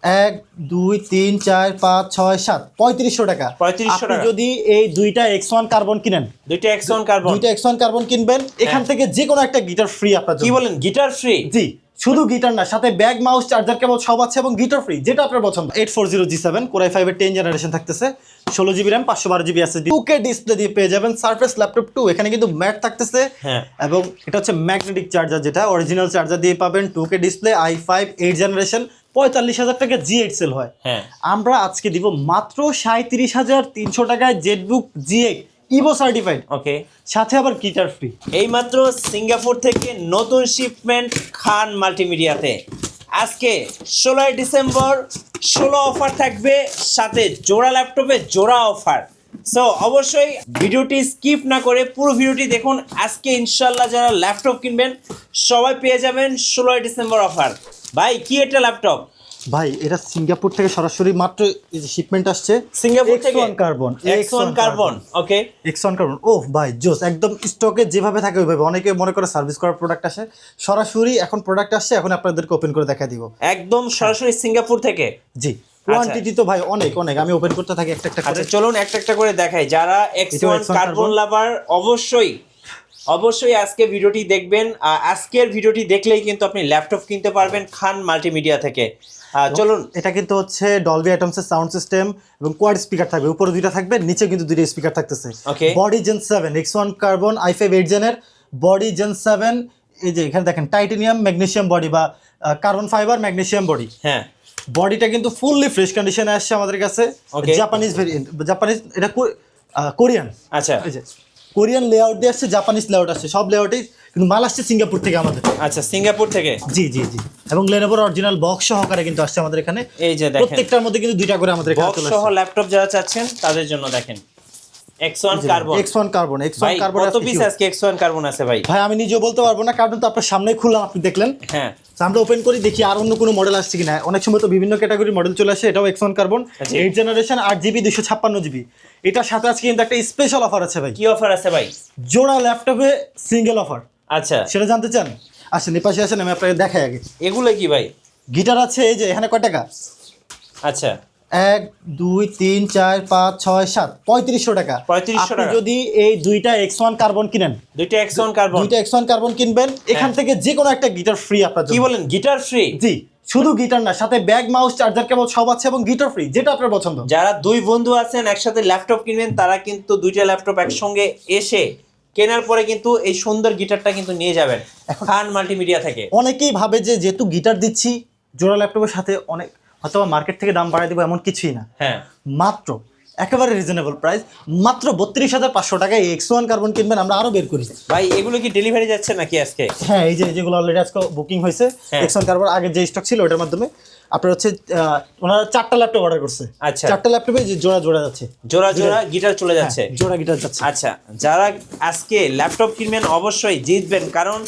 1 2 3 4 5 6 7 3500 টাকা। 3500 আপনি টাকা। যদি এই দুইটা X1 কার্বন কিনেন, দুইটা X1 কার্বন, দুইটা X1 কার্বন কিনবেন, এখান থেকে যে কোনো একটা গিটার ফ্রি আপনার কি জন্য। বলেন গিটার ফ্রি? জি, শুধু গিটার না, সাথে ব্যাগ, মাউস, চার্জার, কেবল সব আছে এবং গিটার ফ্রি, যেটা আপনার পছন্দ। 840G7 Core i5 এর 10 জেনারেশন থাকতেছে, 16GB RAM, 512GB SSD, 2K display দিয়ে পেয়ে যাবেন। সারফেস ল্যাপটপ 2 এখানে কিন্তু ম্যাট থাকতেছে, হ্যাঁ। এবং এটা হচ্ছে ম্যাগনেটিক চার্জার, যেটা অরিজিনাল চার্জার দিয়ে পাবেন। 2K ডিসপ্লে, i5 8 জেনারেশন, 45,000 টাকা G8 সেল হয়। হ্যাঁ। আমরা আজকে দিব মাত্র 37,300 টাকায় জেটবুক G8 ইভো সার্টিফাইড, ওকে, সাথে আবার গিটার ফ্রি। এইমাত্র সিঙ্গাপুর থেকে নতুন শিপমেন্ট খান মাল্টিমিডিয়াতে। আজকে 16 ডিসেম্বর 16 অফার থাকবে, সাথে জোড়া ল্যাপটপে জোড়া অফার। সো অবশ্যই ভিডিওটি স্কিপ না করে পুরো ভিডিওটি দেখুন। আজকে ইনশাল্লাহ যারা ল্যাপটপ কিনবেন সবাই পেয়ে যাবেন 16 ডিসেম্বর অফার। ভাই কি এটা ল্যাপটপ? ভাই এটা সিঙ্গাপুর থেকে সরাসরি মাত্র এই যে শিপমেন্ট আসছে, সিঙ্গাপুর থেকে X1 carbon, X1 carbon, okay. X1 carbon. ও ভাই জোস, একদম স্টকে যেভাবে থাকে ওইভাবে। অনেকে মনে করে সার্ভিস করার প্রোডাক্ট আসে, সরাসরি এখন প্রোডাক্ট আসছে, এখন আপনাদেরকে ওপেন করে দেখা দিব একদম সরাসরি সিঙ্গাপুর থেকে। জি, কোয়ান্টিটি তো ভাই অনেক অনেক, আমি ওপেন করতে থাকি একটা একটা করে। আচ্ছা চলুন একটা একটা করে দেখাই। যারা X1 কার্বন লাভার অবশ্যই আজকে ভিডিওটি দেখবেন। আজকের ভিডিওটি দেখলেই কিন্তু আপনি ল্যাপটপ কিনতে পারবেন খান মাল্টিমিডিয়া থেকে। চলুন। এটা কিন্তু হচ্ছে ডলবি অ্যাটমসের সাউন্ড সিস্টেম এবং কোয়াড স্পিকার থাকবে, উপরে দুইটা থাকবে, নিচে কিন্তু দুইটা স্পিকার থাকতেছে। Okay. Body gen 7 X1 carbon i5 8 জেনের বডি জেন 7। এই যে এখানে দেখেন টাইটানিয়াম ম্যাগনেসিয়াম বডি বা কার্বন ফাইবার ম্যাগনেসিয়াম বডি। হ্যাঁ, বডিটা কিন্তু ফুললি ফ্রেশ কন্ডিশনে আসছে আমাদের কাছে। Okay. জাপানিজ ভেরিয়েন্ট, জাপানিজ, এটা কোরিয়ান। আচ্ছা এই যে কোরিয়ান লেআউট দিয়ে আসছে, জাপানিজ লেআউট আসছে, সব লেআউটেই কিন্তু মাল আসছে সিঙ্গাপুর থেকে আমাদের। আচ্ছা, সিঙ্গাপুর থেকে। জি জি জি, এবং লেনোভোর অরিজিনাল বক্স সহকারে কিন্তু আসছে আমাদের এখানে। এই যে দেখেন, প্রত্যেকটার মধ্যে কিন্তু দুইটা করে আমাদের এখানে বক্স চলে সহ আসছে। ল্যাপটপ যারা চাচ্ছেন তাদের জন্য দেখেন X1 কার্বন। X1 কার্বন, ভাই X1 কার্বন কত পিস আজকে X1 কার্বন আছে ভাই? ভাই আমি নিজেও বলতে পারবো না, কারণ তো আপনার সামনেই খুললাম, আপনি দেখলেন। হ্যাঁ, তো আমরা ওপেন করি, দেখি আর অন্য কোনো মডেল আসছে কিনা। অনেক সময় তো বিভিন্ন ক্যাটাগরির মডেল চলে আসে, এটাও X1 carbon 8 generation 8GB 256GB। এটার সাথে আজকে কিন্তু একটা স্পেশাল অফার আছে ভাই। কি অফার আছে ভাই? জোড়া ল্যাপটপে সিঙ্গেল অফার। আচ্ছা, সেটা জানতে চান? আসেন এই পাশে আসেন, আমি আপনাকে দেখাই আগে। এগুলো কি ভাই? গিটার আছে, এই যে এখানে কয় টাকা? আচ্ছা, 1 2 3 4 5 6 7 3500 টাকা। 3500 আপনি টাকা। যদি এই দুইটা X1 কার্বন কিনেন, দুইটা X1 কার্বন, দুইটা X1 কার্বন কিনবেন, এখান থেকে যে কোনো একটা গিটার ফ্রি আপনার কি জন্য। বলেন গিটার ফ্রি? জি, শুধু গিটার না, সাথে ব্যাগ, মাউস, চার্জার, কেবল সব আছে এবং গিটার ফ্রি, যেটা আপনার পছন্দ। যারা দুই বন্ধু আছেন একসাথে ল্যাপটপ কিনবেন, তারা কিন্তু দুইটা ল্যাপটপ একসঙ্গে এসে কেনার পরে কিন্তু এই সুন্দর গিটারটা কিন্তু নিয়ে যাবেন খান মাল্টিমিডিয়া থেকে। অনেকেই ভাবে যে যেহেতু গিটার দিচ্ছি জোড়া ল্যাপটপের সাথে, অনেক হয়তো মার্কেট থেকে দাম বাড়ায় দিব, এমন কিছুই না। হ্যাঁ, মাত্র একেবারে রিজনেবল প্রাইস, মাত্র 32,500 টাকায় X1 কার্বন কিনবেন, আমরা আরো বের করি। ভাই এগুলো কি ডেলিভারি যাচ্ছে নাকি আজকে? হ্যাঁ, এই যে যেগুলো অলরেডি আজকে বুকিং হয়েছে হ্যাঁ। X1 কার্বন, আগে যে স্টক ছিল ওটার মাধ্যমে আপনার হচ্ছে ওনারা 4টা ল্যাপটপ অর্ডার করছে। আচ্ছা। 4টা ল্যাপটপে যে জোড়া জোড়া যাচ্ছে, জোড়া জোড়া গিটার চলে যাচ্ছে। হ্যাঁ, জোড়া গিটার যাচ্ছে। আচ্ছা, যারা আজকে ল্যাপটপ কিনবেন অবশ্যই জিতবেন, কারণ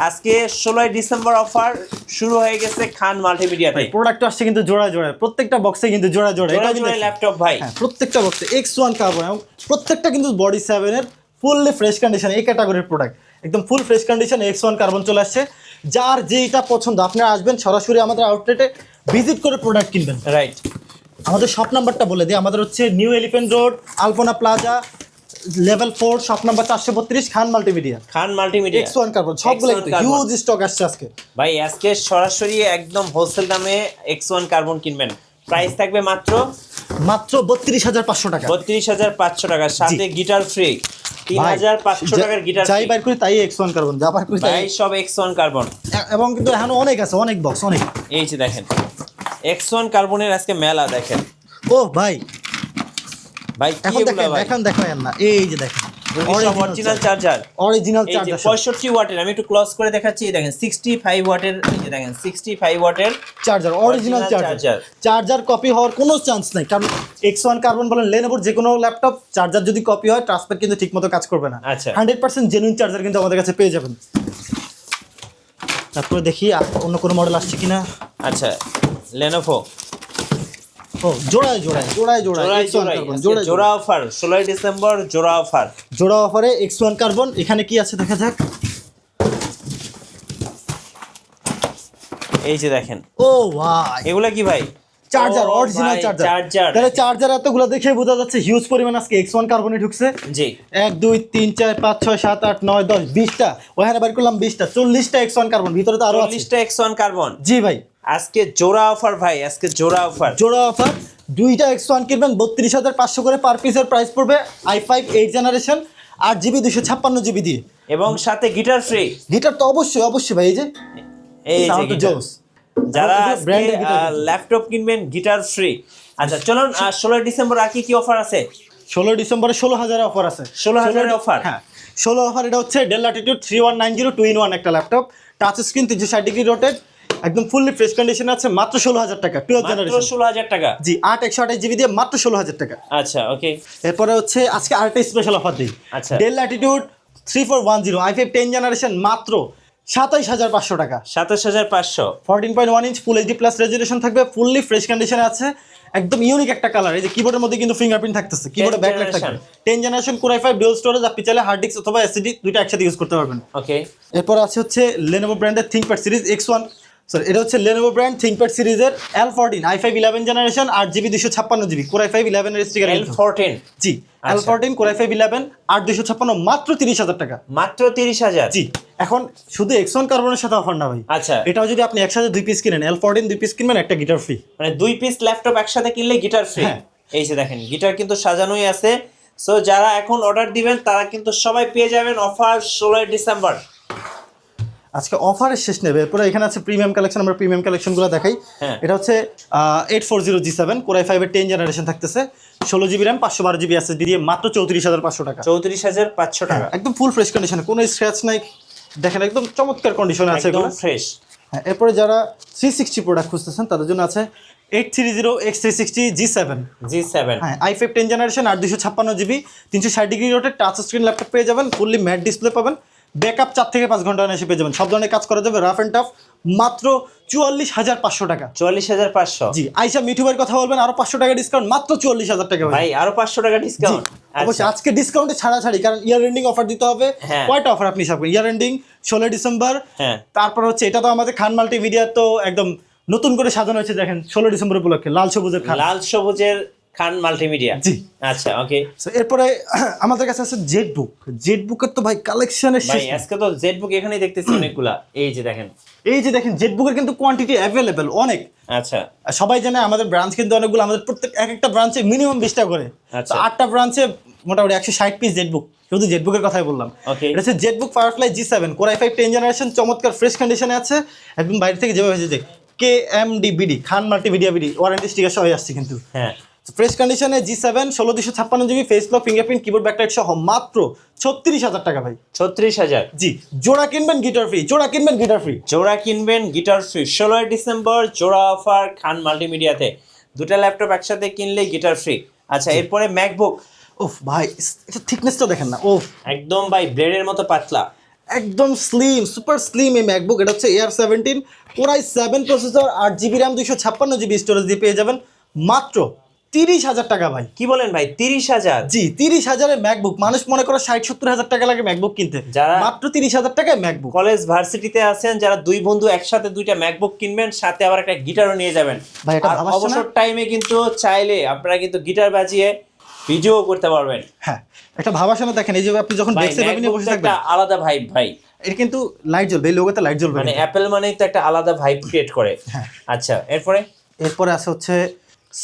আজকে 16 ডিসেম্বর অফার শুরু হয়ে গেছে খান মাল্টিমিডিয়াতে। প্রোডাক্ট আসছে কিন্তু জোড়া জোড়া, প্রত্যেকটা বক্সে কিন্তু জোড়া জোড়া। জোড়া জোড়া ল্যাপটপ ভাই। হ্যাঁ, প্রত্যেকটা বক্সে X1 কার্বন, এবং প্রত্যেকটা কিন্তু বডি 7 এর ফুললি ফ্রেশ কন্ডিশন, এই ক্যাটাগরির প্রোডাক্ট একদম full fresh condition X1 carbon চলে আসছে। যার যেটা পছন্দ, আপনারা আসবেন সরাসরি আমাদের আউটলেটে ভিজিট করে প্রোডাক্ট কিনবেন। রাইট, আমাদের শপ নাম্বারটা বলে দিই, আমাদের হচ্ছে new elephant road, Alpona plaza, level 4, shop number 432, খান মাল্টিমিডিয়া। খান মাল্টিমিডিয়া X1 কার্বন সবগুলো হিউজ স্টক আসছে আজকে ভাই। আজকে সরাসরি একদম হোলসেল দামে X1 কার্বন কিনবেন, প্রাইস থাকবে মাত্র 32,500 টাকা। 32,500 টাকা, সাথে গিটার ফ্রি। 3,500 টাকার গিটার যাই বাইর করি তাই X1 কার্বন, যা বাইর করি তাই। ভাই সব X1 কার্বন। এবং কিন্তু এখনো অনেক আছে, অনেক বক্স, অনেক। এই যে দেখেন X1 কার্বনের আজকে মেলা দেখেন। ও ভাই, ভাই কি এখন এগুলো দেখেন, ভাই? এখন দেখেন না, এই যে দেখেন অরিজিনাল চার্জার, অরিজিনাল এই যে চার্জার 65 ওয়াটের। আমি একটু ক্লোজ করে দেখাচ্ছি, এই দেখেন 65 ওয়াটের, এই যে দেখেন 65 ওয়াটের charger, original charger. Charger copy হওয়ার কোনো চান্স নাই, কারণ X1 কার্বন বলেন, লেনোভোর যে কোনো ল্যাপটপ চার্জার যদি কপি হয়, ট্রান্সফার কিন্তু ঠিকমতো কাজ করবে না। আচ্ছা। 100% জেনুইন চার্জার কিন্তু আমাদের কাছে পেয়ে যাবেন। তারপরে দেখি আর অন্য কোনো মডেল আসছে কিনা। আচ্ছা, লেনোভো ও জোড়ায় জোড়ায় জোড়ায় জোড়ায় জোড়ায় X1 জোড়ায় কার্বন, আজকে জোড়ায় জোড়া অফার, 16 ডিসেম্বর জোড়া অফার। জোড়া অফারে X1 কার্বন। এখানে কি আছে দেখা যাক। এই যে দেখেন, ও ভাই, এগুলা কি ভাই? চার্জার, ও অরিজিনাল ভাই, চার্জার। চার্জার। তাহলে চার্জার এতগুলো দেখে বোঝা যাচ্ছে হিউজ পরিমাণ আজকে X1 কার্বনে ঢুকছে। জি 1 2 3 4 5 6 7 8 9 10 20টা, ওখানে বের করলাম 20টা, 40টা X1 কার্বন, ভিতরে তো আরো আছে। 40টা X1 কার্বন। জি ভাই, আজকে জোড়া অফার ভাই, আজকে জোড়া অফার। জোড়া অফার, দুইটা X1 কিনবেন 32,500 করে পার পিসের প্রাইস পড়বে। i5 8 জেনারেশন 8GB 256GB দিয়ে, এবং সাথে গিটার ফ্রি। গিটার তো অবশ্যই অবশ্যই ভাই, এই যে এই যে সাউন্ড তো guitar। জোস। যারা এটা branded guitar কিন্তু। ল্যাপটপ কিনবেন গিটার ফ্রি। আচ্ছা চলুন 16 ডিসেম্বর আর কি অফার আছে? 16 ডিসেম্বরে 16,000 অফার আছে। 16,000 অফার। হ্যাঁ 16 অফার। এটা হচ্ছে ডেল ল্যাটিটিউড 3190 2-in-1 একটা ল্যাপটপ, টাচ স্ক্রিন, 360° রোটেট, একদম ফুললি ফ্রেশ কন্ডিশন আছে, মাত্র 16,000 টাকা, 12th মাত্র জেনারেশন। 16,000 টাকা। জি 8 128GB দিয়ে মাত্র 16,000 টাকা। আচ্ছা ওকে। এরপরে হচ্ছে আজকে আরেকটা স্পেশাল অফার দিই। আচ্ছা। ডেল ল্যাটিটিউড 3410 i5 10 জেনারেশন মাত্র 27,500 টাকা। 27,500। 14.1 inch full HD plus resolution থাকবে, ফুললি ফ্রেশ কন্ডিশনে আছে, একদম ইউনিক একটা কালার। এই যে কিবোর্ডের মধ্যে কিন্তু ফিঙ্গারপ্রিন্ট থাকতেছে, কিবোর্ডে ব্যাকলাইট থাকবে। 10 generation Core i5 dual storage, আপনি চাইলে হার্ড ডিস্ক অথবা এসএসডি দুইটা একসাথে ইউজ করতে পারবেন। ওকে। এরপর আছে হচ্ছে Lenovo ব্র্যান্ডের ThinkPad সিরিজ X1, সরি এটা হচ্ছে Lenovo ব্র্যান্ড ThinkPad সিরিজের L14 i5 11 generation 8GB 256GB Core i5 11 এর স্টিকার। L14। জি L14 Core i5 11 8 256 মাত্র 30,000 টাকা। মাত্র 30,000। জি এখন শুধু X1 কার্বনের সাথে অফার না ভাই। আচ্ছা। এটাও যদি আপনি একসাথে 2 পিস কিনেন, L14 2 পিস কিনবেন, একটা গিটার ফ্রি। মানে 2 পিস ল্যাপটপ একসাথে কিনলে গিটার ফ্রি। হ্যাঁ। এই যে দেখেন গিটার কিন্তু সাজানোই আছে। সো যারা এখন অর্ডার দিবেন তারা কিন্তু সবাই পেয়ে যাবেন অফার 16 ডিসেম্বর। আজকে অফারের শেষ নেবে। এরপরে এখানে আছে প্রিমিয়াম কালেকশন, আমরা প্রিমিয়াম কালেকশনগুলো দেখাই। হ্যাঁ। এটা হচ্ছে 840G7 Core i5 এর 10 জেনারেশন থাকতেছে, 16GB RAM 512GB SSD দিয়ে মাত্র 34,500 টাকা। 34,500 টাকা। একদম ফুল ফ্রেশ কন্ডিশনে, কোনো স্ক্র্যাচ নাই, দেখেন একদম চমৎকার কন্ডিশনে আছে একদম এগুলো। ফ্রেশ। হ্যাঁ এরপরে যারা 360 প্রোডাক্ট খুঁজতেছেন তাদের জন্য আছে 830X360 G7। হ্যাঁ i5 10 generation 8 256GB 360° rotate touch screen laptop পেয়ে যাবেন, ফুললি ম্যাট ডিসপ্লে পাবেন, ব্যাকআপ 4 থেকে 5 ঘন্টা এসে পেয়ে যাবেন, সব ধরনের কাজ করা যাবে, রাফ অ্যান্ড টাফ, মাত্র 44,500 টাকা। 44,500। জি আইসা মিঠু ভাইয়ের কথা বলবেন, আরো 500 টাকা ডিসকাউন্ট, মাত্র 44,000 টাকা ভাই আরো 500 টাকা ডিসকাউন্ট। অবশ্যই আজকে ডিসকাউন্টে ছাড়াছাড়ি, কারণ ইয়ার এন্ডিং অফার দিতে হবে। হ্যাঁ। কয়টা অফার আপনি হিসাব করেন? ইয়ার এন্ডিং 16 ডিসেম্বর, হ্যাঁ। তারপর হচ্ছে এটা তো আমাদের খান মাল্টিমিডিয়া তো একদম নতুন করে সাজানো হয়েছে, দেখেন 16 ডিসেম্বর উপলক্ষে লাল সবুজের খান। লাল সবুজের খান মাল্টিমিডিয়া। জি। আচ্ছা ওকে। So, এরপরে আমাদের কাছে আছে জেটবুক। জেটবুকের তো ভাই কালেকশনের শেষ ভাই নেই। আজকে তো জেটবুক এখানেই দেখতেছি অনেকগুলা। এই যে দেখেন। এই যে দেখেন জেটবুকের কিন্তু কোয়ান্টিটি অ্যাভেলেবেল অনেক। আচ্ছা। আর সবাই জানে আমাদের ব্রাঞ্চ কিন্তু অনেকগুলো, আমাদের প্রত্যেক একটা ব্রাঞ্চে মিনিমাম 20টা করে। আচ্ছা। 8টা ব্রাঞ্চে মোটামুটি 160 পিস জেটবুক, শুধু জেটবুকের কথাই বললাম। Okay. এটা হচ্ছে Jetbook firefly G7 Core i5 10 generation, চমৎকার ফ্রেশ কন্ডিশনে আছে, একদম বাইরে থেকে যেভাবে হয়েছে যে KMDBD খান মাল্টিমিডিয়া বিডি ওয়ারেন্টি স্টিকার সহ আসছে কিন্তু। হ্যাঁ। ফ্রেশ কন্ডিশনে G7 16 256GB face lock fingerprint keyboard backlight সহ মাত্র 36,000 টাকা ভাই। 36,000। জি জোড়া কিনবেন গিটার ফ্রি, জোড়া কিনবেন গিটার ফ্রি। জোড়া কিনবেন গিটার ফ্রি। 16 ডিসেম্বর জোড়া অফার খান মাল্টিমিডিয়াতে। দুটা ল্যাপটপ একসাথে কিনলে গিটার ফ্রি। আচ্ছা এরপরে ম্যাকবুক। ওফ ভাই এটা থিকনেসটা দেখেন না, ওফ একদম ভাই ব্লেডের মতো পাতলা। একদম স্লিম, সুপার স্লিম এই ম্যাকবুক। এটা হচ্ছে Air 17 Core i7 processor 8GB RAM 256GB storage দিয়ে পেয়ে যাবেন মাত্র 30,000 টাকা ভাই। কি বলেন ভাই 30,000? জি 30,000-এর ম্যাকবুক। মানুষ মনে করে 60-70,000 টাকা লাগে ম্যাকবুক কিনতে, যারা- মাত্র 30,000 টাকায় ম্যাকবুক। কলেজ ভার্সিটিতে আছেন যারা দুই বন্ধু একসাথে দুইটা ম্যাকবুক কিনবেন, সাথে আবার একটা গিটারও নিয়ে যাবেন। ভাই, এটা আর ভাবাচ্ছে না? অবসর টাইমে কিন্তু চাইলে আপনারা কিন্তু গিটার বাজিয়ে ভিডিও করতে পারবেন। হ্যাঁ একটা ভাবার সময় দেখেন, এই যে আপনি যখন ভাই ডেস্কে নিয়ে ম্যাকবুক বসে একটা থাকবেন, আলাদা ভাইব ভাই। এটা কিন্তু লাইট জ্বলবে, এই লোগোতে লাইট জ্বলবে মানে কিন্তু। অ্যাপেল মানেই তো একটা আলাদা ভাইব ক্রিয়েট করে। হ্যাঁ। আচ্ছা এরপরে এরপরে আছে হচ্ছে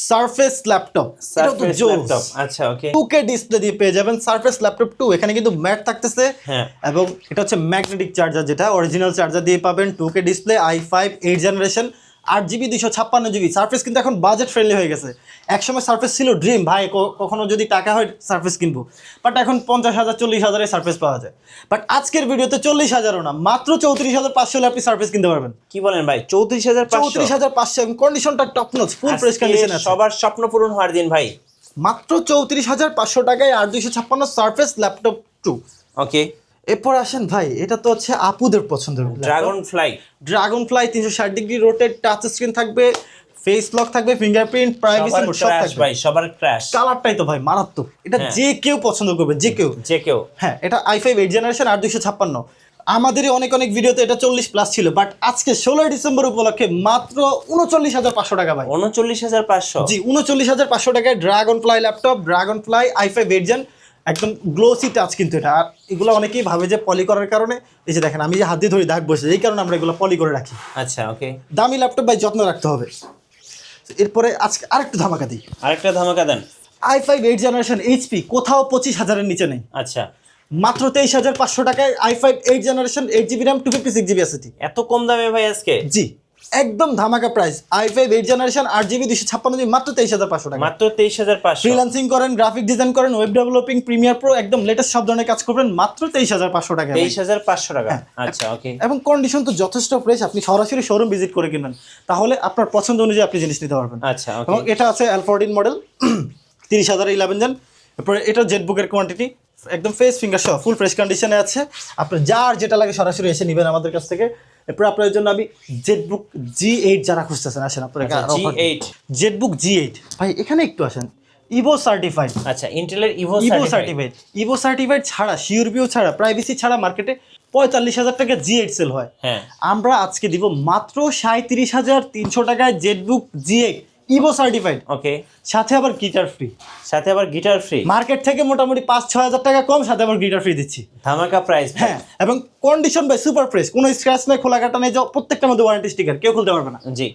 সারফেস ল্যাপটপ। এটা তো সারফেস জোস। ল্যাপটপ। আচ্ছা ওকে। 2K ডিসপ্লে দিয়ে পেয়ে যাবেন সারফেস ল্যাপটপ 2। এখানে কিন্তু ম্যাট থাকতেছে, হ্যাঁ। এবং এটা হচ্ছে ম্যাগনেটিক চার্জার, যেটা অরিজিনাল চার্জার দিয়ে পাবেন। 2K display i5 8 generation 8GB 256GB। Surface কিন্তু এখন বাজেট ফ্রেন্ডলি হয়ে গেছে। একসময় সারফেস ছিল ড্রিম ভাই, কখনো যদি টাকা হয় সারফেস কিনবো, বাট এখন 50,000 40,000-এ সারফেস পাওয়া যায়। বাট আজকের ভিডিওতে 40,000-ও না, মাত্র 34,500 হলে আপনি সারফেস কিনতে পারবেন। কি বলেন ভাই 34,500? 34,500 এবং কন্ডিশনটা top notch, full fresh condition আছে। সবার স্বপ্ন পূরণ হওয়ার দিন ভাই। মাত্র 34,500 টাকায় 8 256 সারফেস ল্যাপটপ 2। ওকে। এরপর আসেন ভাই, এটা তো হচ্ছে আপুদের পছন্দের dragon fly. Dragon fly 360° rotate, touch screen থাকবে, ফেস লক থাকবে, ফিঙ্গারপ্রিন্ট, প্রাইভেসি মোড সব থাকবে ভাই, সবার ক্র্যাশ। কালারটাই তো ভাই মারাত্মক, এটা হ্যাঁ। যে কেউ পছন্দ করবে, যে কেউ। যে কেউ। হ্যাঁ এটা i5 8 জেনারেশন 8 256 আমাদেরই অনেক অনেক ভিডিওতে এটা 40+ ছিল, বাট আজকে 16 ডিসেম্বর উপলক্ষে মাত্র 39,500 টাকা ভাই। 39,500 জি, 39,500 টাকায় Dragonfly laptop, Dragonfly i5 8 gen, একদম গ্লোসি টাচ কিন্তু এটা। আর এগুলো অনেকেই ভাবে যে পলি করার কারণে, এই যে দেখেন আমি যে হাত দিয়ে ধরে দাগ বসে, এই কারণে আমরা এগুলো পলি করে রাখি। আচ্ছা ওকে, দামি ল্যাপটপ ভাই যত্ন রাখতে হবে। এরপরে আজকে আরেকটু ধামাকা দিই, আরেকটা ধামাকা দেন। i5 8 জেনারেশন এইচপি কোথাও 25,000-এর নিচে নেই, আচ্ছা, মাত্র 23,500 টাকায় i5 8 generation 8GB RAM 256GB SSD। এত কম দামে ভাই আজকে? জি, একদম ধামাকা price. i5 8 generation 8GB 256GB মাত্র 23,500 টাকা। মাত্র 23,500। ফ্রিল্যান্সিং করেন, গ্রাফিক ডিজাইন করেন, ওয়েব ডেভেলপিং, প্রিমিয়ার প্রো, একদম লেটেস্ট সব ধরনের কাজ করবেন মাত্র 23,500 টাকা। 23,500 টাকা। আচ্ছা ওকে। এবং কন্ডিশন তো যথেষ্ট ফ্রেশ, আপনি সরাসরি শোরুম ভিজিট করে কিনবেন, তাহলে আপনার পছন্দ অনুযায়ী আপনি জিনিস নিতে পারবেন। আচ্ছা ওকে। এবং এটা আছে L14 মডেল 30,000 11 জেন। এরপরে এটা জেটবুকের কোয়ান্টিটি একদম ফেস ফিঙ্গার সহ ফুল ফ্রেশ কন্ডিশনে আছে। আপনার যার যেটা লাগে সরাসরি এসে নেবেন আমাদের কাছ থেকে। এরপর আপনার জন্য আমি জেটবুক G8 যারা খুঁজতেছেন আসেন আপনার G8, জেটবুক G8 ভাই এখানে একটু আসেন। Ivo certified. আচ্ছা, ইন্টেলের ইভো সার্টিফাইড। ইভো সার্টিফাইড ছাড়া, সিউরবিও ছাড়া, প্রাইভেসি ছাড়া মার্কেটে 45,000 টাকা G8 সেল হয়। হ্যাঁ, আমরা আজকে দিব মাত্র 37,300 টাকায় জেটবুক G8 ইভো সার্টিফাইড। ওকে, সাথে আবার গিটার ফ্রি। সাথে আবার গিটার ফ্রি। মার্কেট থেকে মোটামুটি 5-6 হাজার টাকা কম, সাথে আবার গিটার ফ্রি দিচ্ছি। ধামাকা প্রাইস। হ্যাঁ, এবং কন্ডিশন বাই সুপার ফ্রেশ, কোনো স্ক্র্যাচ নেই, খোলা কাটা নেই, যাও প্রত্যেকটার মধ্যে ওয়ারেন্টি স্টিকার, কেউ খুলতে পারবে না। জি,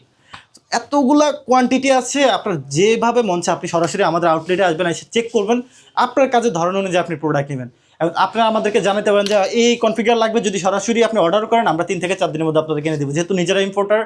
এতগুলা কোয়ান্টিটি আছে, আপনার যেভাবে মন চায় আপনি সরাসরি আমাদের আউটলেটে আসবেন, এসে চেক করবেন, আপনার কাজের ধরন অনুযায়ী আপনি প্রোডাক্ট নেবেন। এবং আপনারা আমাদেরকে জানাতে পারেন যে এই কনফিগার লাগবে, যদি সরাসরি আপনি অর্ডার করেন আমরা 3 থেকে 4 দিনের মধ্যে আপনাদের কিনে দেবো। যেহেতু নিজেরা ইম্পোর্টার,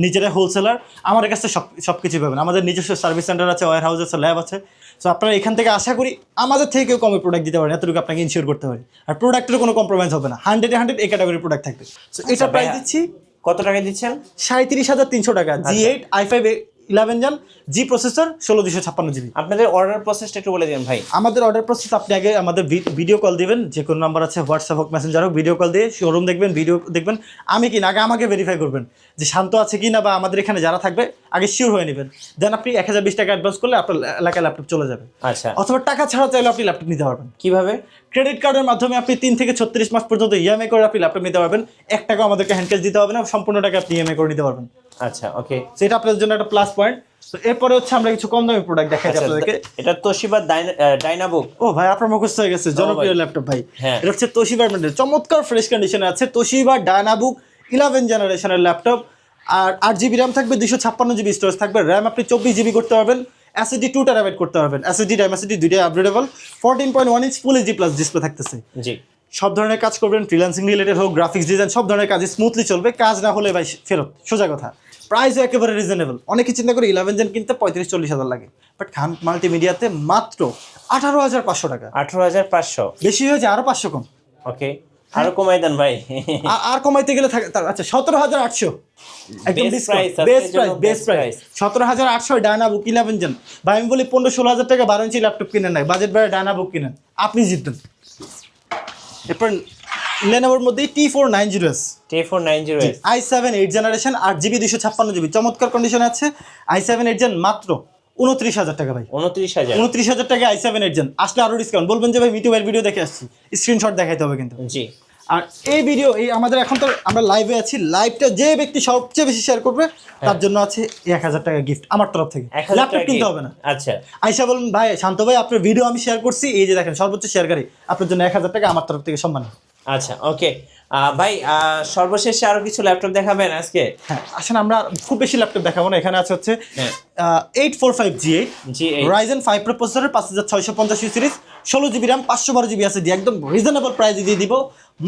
নিজেরা হোলসেলার, আমাদের কাছে সব কিছু পাবেন। আমাদের নিজস্ব সার্ভিস সেন্টার আছে, ওয়্যার হাউস আছে, ল্যাব আছে। সো আপনারা এখান থেকে আশা করি আমাদের থেকে কেউ কমে প্রোডাক্ট দিতে পারেন, এতটুকু আপনাকে ইনশিওর করতে পারি। আর প্রোডাক্টের কোনো কম্প্রোমাইজ হবে না, 100-এ 100 এই ক্যাটাগরির প্রোডাক্ট থাকবে। সো এটা প্রাইস দিচ্ছি কত টাকা দিচ্ছেন? 37,300 টাকা। G8 i5 11 জেন, জি প্রসেসর, 16,256GB। আপনাদের অর্ডার প্রসেসটা একটু বলে দিন ভাই। আমাদের অর্ডার প্রসেস, আপনি আগে আমাদের ভিডিও কল দিবেন, যে কোনো নাম্বার আছে, হোয়াটসঅ্যাপ হোক, মেসেঞ্জার হোক, ভিডিও কল দিয়ে শোরুম দেখবেন, ভিডিও দেখবেন আমি কি না, আগে আমাকে ভেরিফাই করবেন যে শান্ত আছে কি না, বা আমাদের এখানে যারা থাকবে আগে শিওর হয়ে নেবেন। দেন আপনি 1,020 টাকা অ্যাডভান্স করলে আপনার এলাকায় ল্যাপটপ চলে যাবে। আচ্ছা, অথবা টাকা ছাড়া চাইলে আপনি ল্যাপটপ নিতে পারবেন। কিভাবে? ক্রেডিট কার্ডের মাধ্যমে আপনি 3 থেকে 36 মাস পর্যন্ত ইএমআই করে আপনি ল্যাপটপ নিতে পারবেন। 1 টাকা আমাদেরকে হ্যান্ড ক্যাশ দিতে হবে না, সম্পূর্ণ টাকা আপনি ইএমআই করে নিতে পারবেন। আচ্ছা ওকে, সেটা আপনাদের জন্য একটা প্লাস পয়েন্ট। তো এরপরে হচ্ছে আমরা কিছু কম দামি প্রোডাক্ট দেখাই আপনাদেরকে। এটা তোশিবা ডাইনাবুক। ও ভাই, আপনার মুখস্থ হয়ে গেছে, জনপ্রিয় ল্যাপটপ ভাই। হ্যাঁ, এটা হচ্ছে তোশিবা ব্র্যান্ডের চমৎকার ফ্রেশ কন্ডিশনে আছে তোশিবা ডায়নাবুক 11 জেনারেশনের ল্যাপটপ। আর 8GB র্যাম থাকবে, 256GB স্টোরেজ থাকবে। র্যাম আপনি 24GB করতে পারবেন, SSD 2 TB করতে পারবেন। SSD ডাইমেসিটি দুইটাই আপগ্রেডেবল। 14.1 ইঞ্চ ফুল HD+ ডিসপ্লে থাকতেছে। জি, সব ধরনের কাজ করবেন, ফ্রিল্যান্সিং রিলেটেড হোক, গ্রাফিক্স ডিজাইন, সব ধরনের কাজ স্মুথলি চলবে। কাজ না হলে ভাই ফেরত, সোজা কথা। প্রাইসও একেবারে রিজনেবল। অনেকে চিন্তা করে 11 জেন কিনতে 35-40 হাজার লাগে, বাট খান মাল্টিমিডিয়াতে মাত্র 18,500 টাকা। 18,500 বেশি হয়েছে, আরো 500 কম। ওকে, আরো কমাই দেন ভাই। আর কমাইতে গেলে আচ্ছা 17,800 একদম বেস্ট প্রাইস 17,800 ডায়নাবুক 11 জেন। ভাই আমি বলি 15-16 হাজার টাকা 12 ইঞ্চি ল্যাপটপ কিনেন নাই, বাজেট বাইরে ডায়নাবুক কিনেন, আপনি জিতবেন। এরপর লেনোভোর মধ্যে T490S, T490S i7 8 generation 8GB 256GB চমৎকার কন্ডিশনে আছে। i7 8 জেন মাত্র 29,000 টাকা ভাই। 29,000 টাকা i7 8 জেন। আসলে আরো ডিসকাউন্ট, বলবেন যে ভাই মিটু ভাইয়ের ভিডিও দেখে আসছি, স্ক্রিনশট দেখাইতে হবে কিন্তু। জি, আর এই ভিডিও আমাদের এখন তো আমরা লাইভে আছি, লাইভটা যে ব্যক্তি সবচেয়ে বেশি শেয়ার করবে তার জন্য আছে 1,000 টাকা গিফট আমার তরফ থেকে। ল্যাপটপ কিনতে হবে না। আচ্ছা, আইসা বলুন ভাই শান্ত ভাই আপনার ভিডিও আমি শেয়ার করছি, এই যে দেখেন সর্বোচ্চ শেয়ারকারী, আপনার জন্য 1,000 টাকা আমার তরফ থেকে সম্মান। আচ্ছা ওকে ভাই, সর্বশেষে আরো কিছু ল্যাপটপ দেখাবেন আজকে? হ্যাঁ আসেন, আমরা খুব বেশি ল্যাপটপ দেখাবো না। এখানে আছে হচ্ছে 845 G8 Ryzen 5 Pro প্রসেসরের 5650 series, 16GB RAM 512GB SSD, একদম রিজনেবল প্রাইসে দিয়ে দিব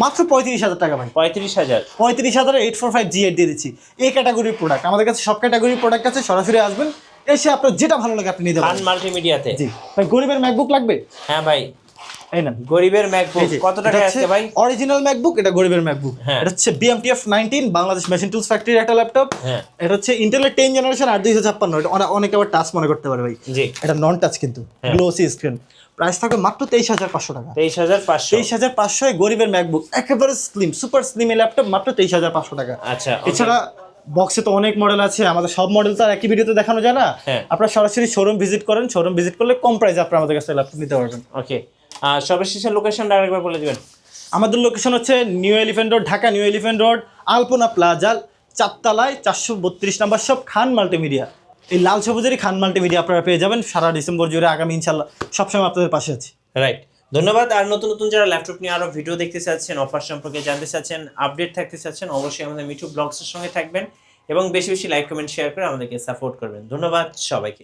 মাত্র 35,000 টাকা ভাই। 35,000 845 G8 দিয়ে দিচ্ছি। এই ক্যাটাগরির প্রোডাক্ট আমাদের কাছে, সব ক্যাটাগরির প্রোডাক্ট আছে। সরাসরি আসবেন, এসে আপনার যেটা ভালো লাগে আপনি নিতে পারেন। খান মাল্টিমিডিয়াতে। জি ভাই, গরিবের ম্যাকবুক লাগবে? হ্যাঁ ভাই, এই না গরিবের ম্যাকবুক কত টাকা আছে ভাই? অরিজিনাল ম্যাকবুক, এটা গরিবের ম্যাকবুক। এটা হচ্ছে BMTF 19 বাংলাদেশ মেশিন টুলস ফ্যাক্টরির একটা ল্যাপটপ। এটা হচ্ছে ইন্টেলের 10 জেনারেশন 8256। এটা অনেকে আবার টাচ মনে করতে পারে ভাই, জি এটা নন টাচ কিন্তু গ্লোসি স্ক্রিন। প্রাইস থাকবে মাত্র 23,500 টাকা। 23,500 গরিবের ম্যাকবুক, একেবারে স্লিম, সুপার স্লিম এই ল্যাপটপ মাত্র 23,500 টাকা। আচ্ছা, এছাড়া বক্সে তো অনেক মডেল আছে, আমাদের সব মডেল তো আর একই ভিডিওতে দেখানো যায় না। আপনারা সরাসরি শোরুম ভিজিট করেন, শোরুম ভিজিট করলে কম প্রাইসে আপনারা আমাদের কাছে ল্যাপটপ নিতে পারবেন। ওকে, সর্বশেষ লোকেশনটা আরেকবার বলে দিবেন। আমাদের লোকেশন হচ্ছে new elephant road, Dhaka new elephant road, Alpona plaza, 4 তলায় 432 নম্বর শপ, খান মাল্টিমিডিয়া। এই লাল সবুজেরই খান মাল্টিমিডিয়া আপনারা পেয়ে যাবেন সারা ডিসেম্বর জুড়ে। আগামী ইনশাল্লাহ সবসময় আপনাদের পাশে আছি। রাইট, ধন্যবাদ। আর নতুন নতুন যারা ল্যাপটপ নিয়ে আরো ভিডিও দেখতে চাচ্ছেন, অফার সম্পর্কে জানতে চাচ্ছেন, আপডেট থাকতে চাচ্ছেন, অবশ্যই আমাদের মিঠু ব্লগসের সঙ্গে থাকবেন এবং বেশি বেশি লাইক কমেন্ট শেয়ার করে আমাদেরকে সাপোর্ট করবেন। ধন্যবাদ সবাইকে।